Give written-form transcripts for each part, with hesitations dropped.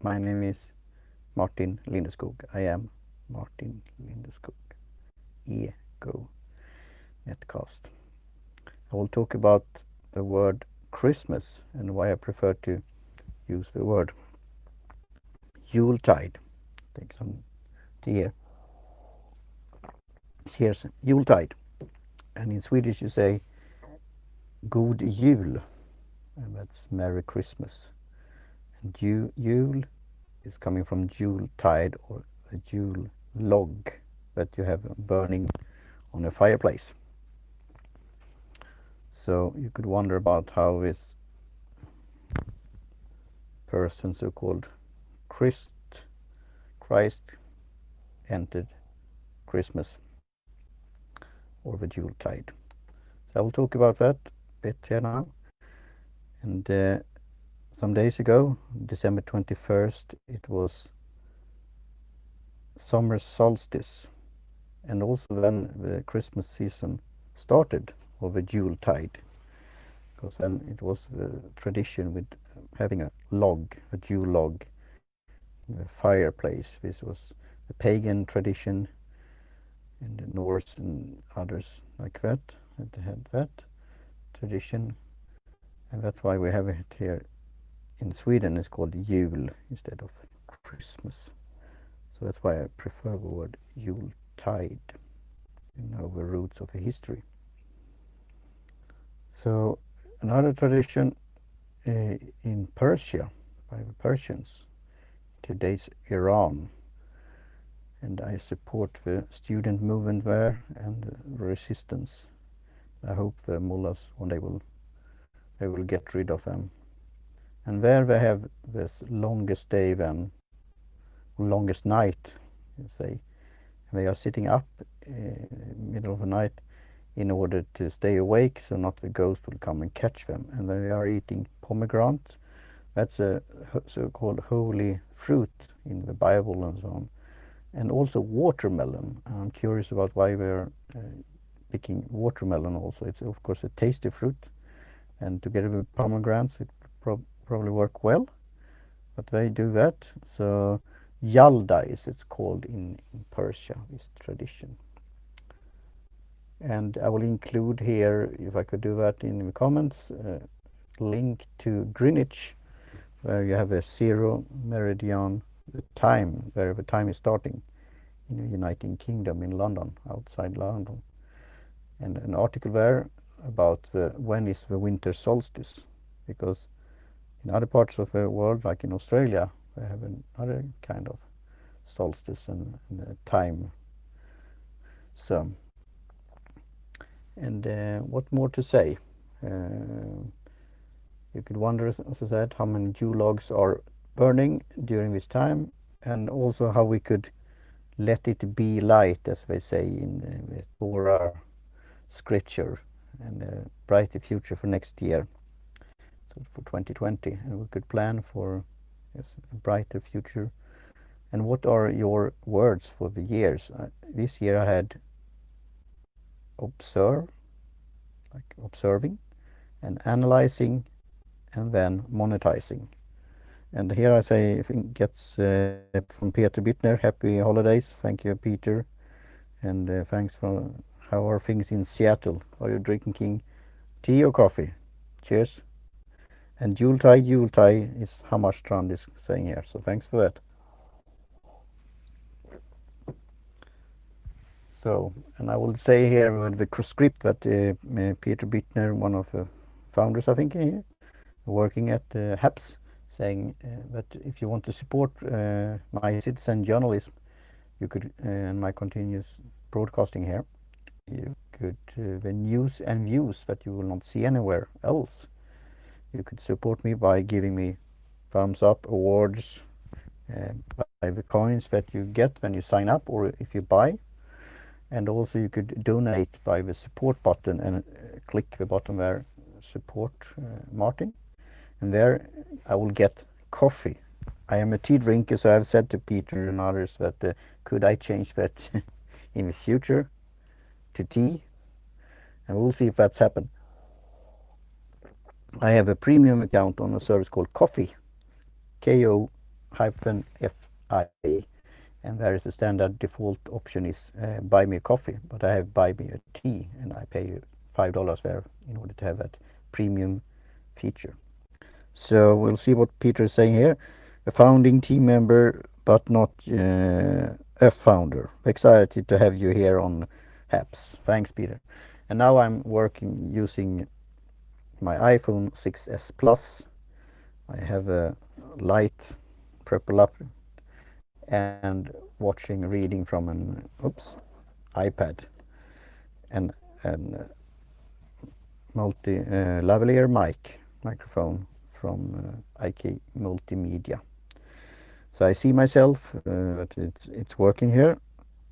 My name is Martin Lindeskog. I am Martin Lindeskog. Ego Netcast. I will talk about the word Christmas and why I prefer to use the word Yuletide. Take some tea here. Here's Yuletide. And in Swedish you say God Jul. And that's Merry Christmas. And Jul is coming from Yuletide or a Yule log that you have burning on a fireplace. So you could wonder about how this person, so-called Christ, entered Christmas or the Yuletide. So I will talk about that a bit here now. And some days ago, December 21st, it was summer solstice, and also then the Christmas season started, or the Yuletide, because then it was the tradition with having a log, a Yule log, in the fireplace. This was the pagan tradition in the Norse and others like that they had that tradition, and that's why we have it here in Sweden. It's called Jul instead of Christmas. So that's why I prefer the word Yuletide. You know the roots of the history. So another tradition in Persia by the Persians, today's Iran, and I support the student movement there and the resistance. I hope the mullahs one day they will get rid of them. And there they have this longest day then, longest night, you say. They are sitting up middle of the night in order to stay awake so not the ghost will come and catch them. And they are eating pomegranate. That's a so-called holy fruit in the Bible and so on. And also watermelon. I'm curious about why we're picking watermelon also. It's of course a tasty fruit, and together with pomegranates it probably work well, but they do that. So Yalda is it's called in Persia, this tradition. And I will include here, if I could do that in the comments, link to Greenwich, where you have a zero meridian, the time, where the time is starting in the United Kingdom in London, outside London. And an article there about when is the winter solstice, because in other parts of the world, like in Australia, they have another kind of solstice and time. So, and what more to say? You could wonder, as I said, how many Yule logs are burning during this time, and also how we could let it be light, as they say in the Torah scripture, and a brighter future for next year. So for 2020, and we could plan for, yes, a brighter future. And what are your words for the years? This year I had observe, like observing, and analyzing, and then monetizing. And here I say, I think gets from Peter Bittner, happy holidays. Thank you, Peter. And thanks for, how are things in Seattle? Are you drinking tea or coffee? Cheers. And Yuletide is how much Strand is saying here. So thanks for that. So, and I will say here with the script that Peter Bittner, one of the founders, I think, working at HAPS, saying that if you want to support my citizen journalism, you could, and my continuous broadcasting here, you could, the news and views that you will not see anywhere else, you could support me by giving me thumbs up, awards, by the coins that you get when you sign up or if you buy. And also you could donate by the support button and click the button there, support Martin. And there I will get coffee. I am a tea drinker, so I've said to Peter and others that could I change that in the future to tea? And we'll see if that's happened. I have a premium account on a service called Coffee, FI, and there is a standard default option is buy me a coffee, but I have buy me a tea, and I pay $5 there in order to have that premium feature. So we'll see what Peter is saying here. A founding team member, but not a founder. Excited to have you here on HAPS. Thanks, Peter. And now I'm working using my iPhone 6s Plus. I have a light purple up and watching, reading from an iPad, and multi lavalier microphone from IK Multimedia. So I see myself that it's working here,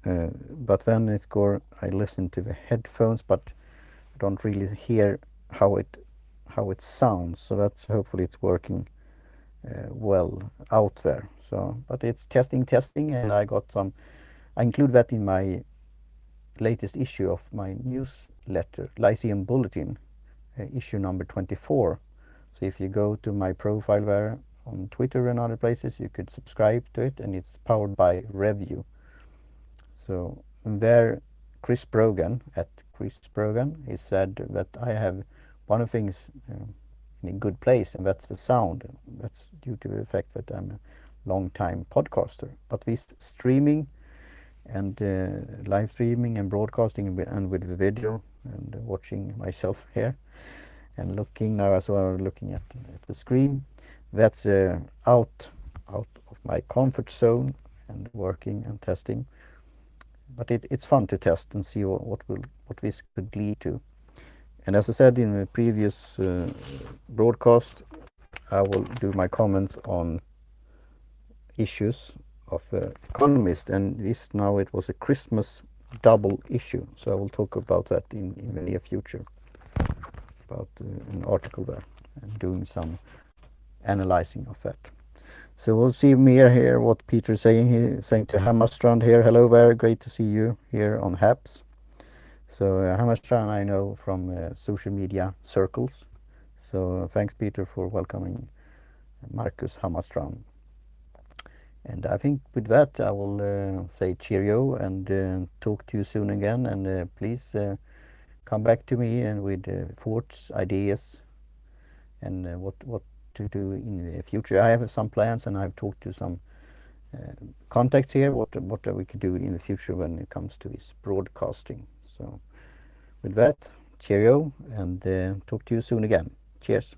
but then I listen to the headphones, but I don't really hear how it sounds. So that's hopefully it's working well out there. So, but it's testing, and I include that in my latest issue of my newsletter, Lyceum Bulletin, issue number 24. So if you go to my profile there on Twitter and other places, you could subscribe to it, and it's powered by Review. So there, Chris Brogan, he said that I have one of the things in a good place, and that's the sound. That's due to the fact that I'm a long-time podcaster. But this streaming and live streaming and broadcasting and with the video and watching myself here and looking now as well, looking at the screen, that's out of my comfort zone and working and testing. But it's fun to test and see what this could lead to. And as I said in the previous broadcast, I will do my comments on issues of Economist, and it was a Christmas double issue, so I will talk about that in the near future, about an article there and doing some analyzing of that. So we'll see Mir here, what Peter's saying. He's saying to Hammarstrand here, hello there, great to see you here on HAPS. So Hammarstrand I know from social media circles. So thanks, Peter, for welcoming Marcus Hammarstrand. And I think with that I will say cheerio and talk to you soon again. And please come back to me and with thoughts, ideas, and what to do in the future. I have some plans, and I've talked to some contacts here. What we could do in the future when it comes to this broadcasting. So with that, cheerio, and talk to you soon again. Cheers.